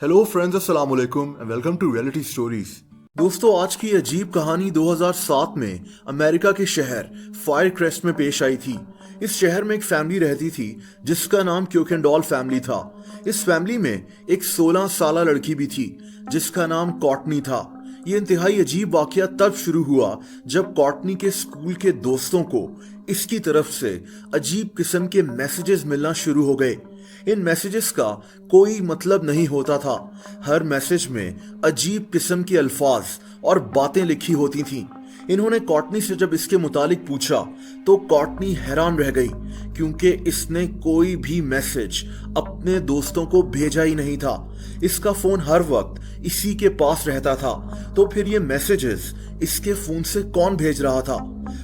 Hello friends, अस्सलाम वालेकुम and welcome to reality stories. दोस्तों, आज की अजीब कहानी 2007 में अमेरिका के शहर फायरक्रेस्ट में पेश आई थी। इस शहर में एक फैमिली रहती थी जिसका नाम क्योकेंडॉल फैमिली था। इस फैमिली में एक 16 साल लड़की भी थी जिसका नाम कॉर्टनी था। ये इंतहाई अजीब वाकया तब शुरू हुआ जब कॉर्टनी के स्कूल के दोस्तों को इसकी तरफ से अजीब किस्म के मैसेजेस मिलना शुरू हो गए। इन मैसेजेस का कोई मतलब नहीं होता था। हर मैसेज में अजीब किस्म के अल्फाज और बातें लिखी होती थीं। इन्होंने कॉर्टनी से जब इसके मुतालिक पूछा तो कॉर्टनी हैरान रह गई, क्योंकि इसने कोई भी मैसेज अपने दोस्तों को भेजा ही नहीं था। इसका फोन हर वक्त इसी के पास रहता था, तो फिर ये मैसेजेस इसके फोन से कौन भेज रहा था?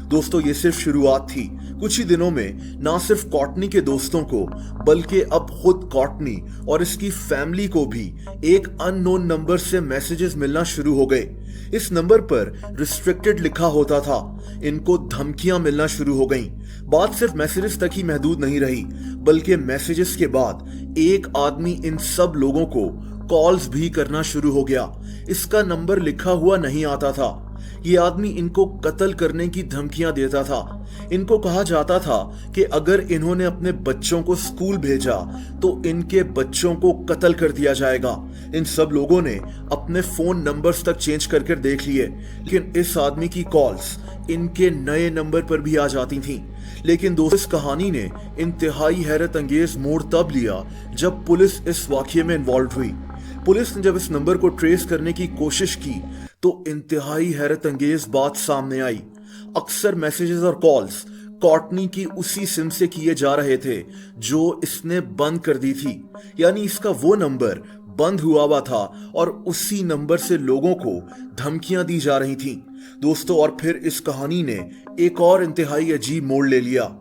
दोस्तों, ये सिर्फ शुरुआत थी। कुछ ही दिनों में ना सिर्फ कॉर्टनी के दोस्तों को बल्कि अब खुद कॉर्टनी और इसकी फैमिली को भी एक अननोन नंबर से मैसेजेस मिलना शुरू हो गए। इस नंबर पर रिस्ट्रिक्टेड लिखा होता था। इनको धमकियां मिलना शुरू हो गईं। बात सिर्फ मैसेजेस तक ही महदूद नहीं रही, बल्कि मैसेजेस के बाद एक आदमी इन सब लोगों को कॉल्स भी करना शुरू हो गया। इसका नंबर लिखा हुआ नहीं आता था। ये आदमी इनको कत्ल करने की धमकियां देता था। इनको कहा जाता था कि अगर इन्होंने अपने बच्चों को स्कूल भेजा तो इनके बच्चों को कत्ल कर दिया जाएगा। इन सब लोगों ने अपने फोन नंबर्स तक चेंज करके देख लिए, लेकिन इस आदमी की कॉल्स इनके नए नंबर पर भी आ जाती थीं। लेकिन दोस्तों, इस कहानी ने इंतहाई हैरत अंगेज मोड़ तब लिया जब पुलिस इस वाकये में इन्वॉल्व हुई। पुलिस ने जब इस नंबर को ट्रेस करने की कोशिश की तो इंतहाई हैरत अंगेज बात सामने आई। अक्सर मैसेजेस और कॉल्स कॉर्टनी की उसी सिम से किए जा रहे थे जो इसने बंद कर दी थी। यानी इसका वो नंबर बंद हुआ हुआ था और उसी नंबर से लोगों को धमकियां दी जा रही थीं। दोस्तों, और फिर इस कहानी ने एक और इंतहाई अजीब मोड़ ले लिया।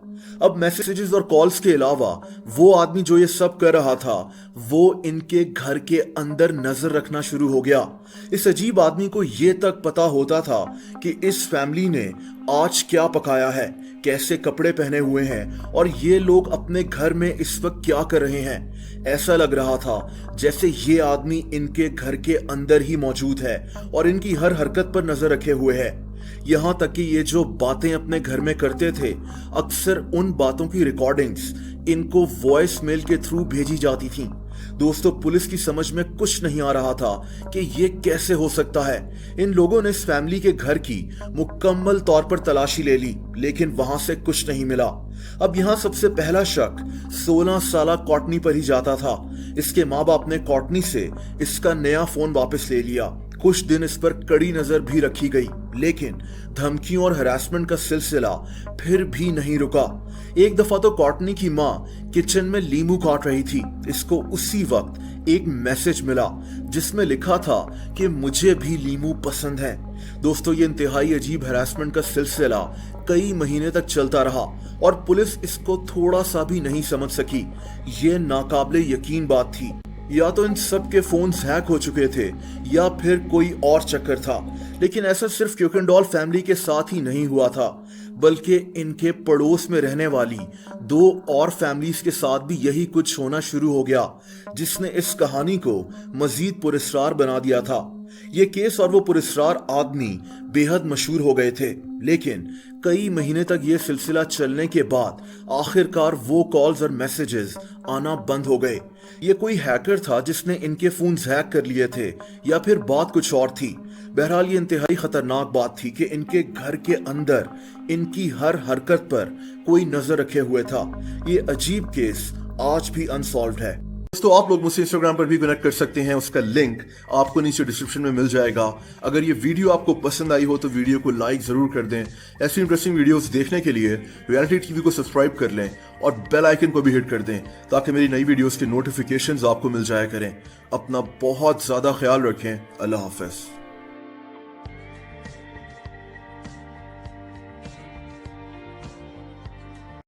अब मैसेजेस और कॉल्स के अलावा वो आदमी जो ये सब कर रहा था वो इनके घर के अंदर नजर रखना शुरू हो गया। इस अजीब आदमी को ये तक पता होता था कि इस फैमिली ने आज क्या पकाया है, कैसे कपड़े पहने हुए हैं और ये लोग अपने घर में इस वक्त क्या कर रहे हैं। ऐसा लग रहा था जैसे ये आदमी इनके घर के अंदर ही मौजूद है और इनकी हर हरकत पर नजर रखे हुए है। यहां तक कि ये जो बातें अपने घर में करते थे, अक्सर उन बातों की रिकॉर्डिंग्स इनको वॉइस मेल के थ्रू भेजी जाती थीं। दोस्तों, पुलिस की समझ में कुछ नहीं आ रहा था कि ये कैसे हो सकता है। इन लोगों ने इस फैमिली के घर की मुकम्मल तौर पर तलाशी ले ली, लेकिन वहां से कुछ नहीं मिला। अब यहाँ सबसे पहला शक 16 साल कॉर्टनी पर ही जाता था। इसके माँ बाप ने कॉर्टनी से इसका नया फोन वापस ले लिया। कुछ दिन इस पर कड़ी नजर भी रखी गई, लेकिन धमकियों और हरासमेंट का सिलसिला फिर भी नहीं रुका। एक दफा तो कॉर्टनी की माँ किचन में लीमू काट रही थी। इसको उसी वक्त एक मैसेज मिला जिसमें लिखा था कि मुझे भी लीमू पसंद है। दोस्तों, ये इंतहाई अजीब हरासमेंट का सिलसिला कई महीने तक चलता रहा और पुलिस इसको थोड़ा सा भी नहीं समझ सकी। ये नाकाबिले यकीन बात थी। या तो इन सब के फोन्स हैक हो चुके थे या फिर कोई और चक्कर था। लेकिन ऐसा सिर्फ क्योकेंडॉल फैमिली के साथ ही नहीं हुआ था, बल्कि इनके पड़ोस में रहने वाली 2 और फैमिलीज के साथ भी यही कुछ होना शुरू हो गया, जिसने इस कहानी को मजीद पुरस्कार बना दिया था। ये केस और वो पुरस्कार आदमी बेहद मशहूर हो गए थे, लेकिन कई महीने तक ये सिलसिला चलने के बाद आखिरकार वो कॉल्स और मैसेजेस आना बंद हो गए। ये कोई हैकर था जिसने इनके फोन्स हैक कर लिए थे या फिर बात कुछ और थी। बहरहाल ये इंतहाई खतरनाक बात थी कि इनके घर के अंदर इनकी हर हरकत पर कोई नजर रखे हुए था। ये अजीब केस आज भी अनसॉल्व्ड है। दोस्तों, आप लोग मुझसे इंस्टाग्राम पर भी कनेक्ट कर सकते हैं। उसका लिंक आपको नीचे डिस्क्रिप्शन में मिल जाएगा। अगर ये वीडियो आपको पसंद आई हो तो वीडियो को लाइक जरूर कर दें। ऐसी इंटरेस्टिंग वीडियोस देखने के लिए रियलिटी टीवी को सब्सक्राइब कर लें और बेल आइकन को भी हिट कर दें ताकि मेरी नई वीडियोस के नोटिफिकेशंस आपको मिल जाया करें। अपना बहुत ज्यादा ख्याल रखें। अल्लाह हाफिज।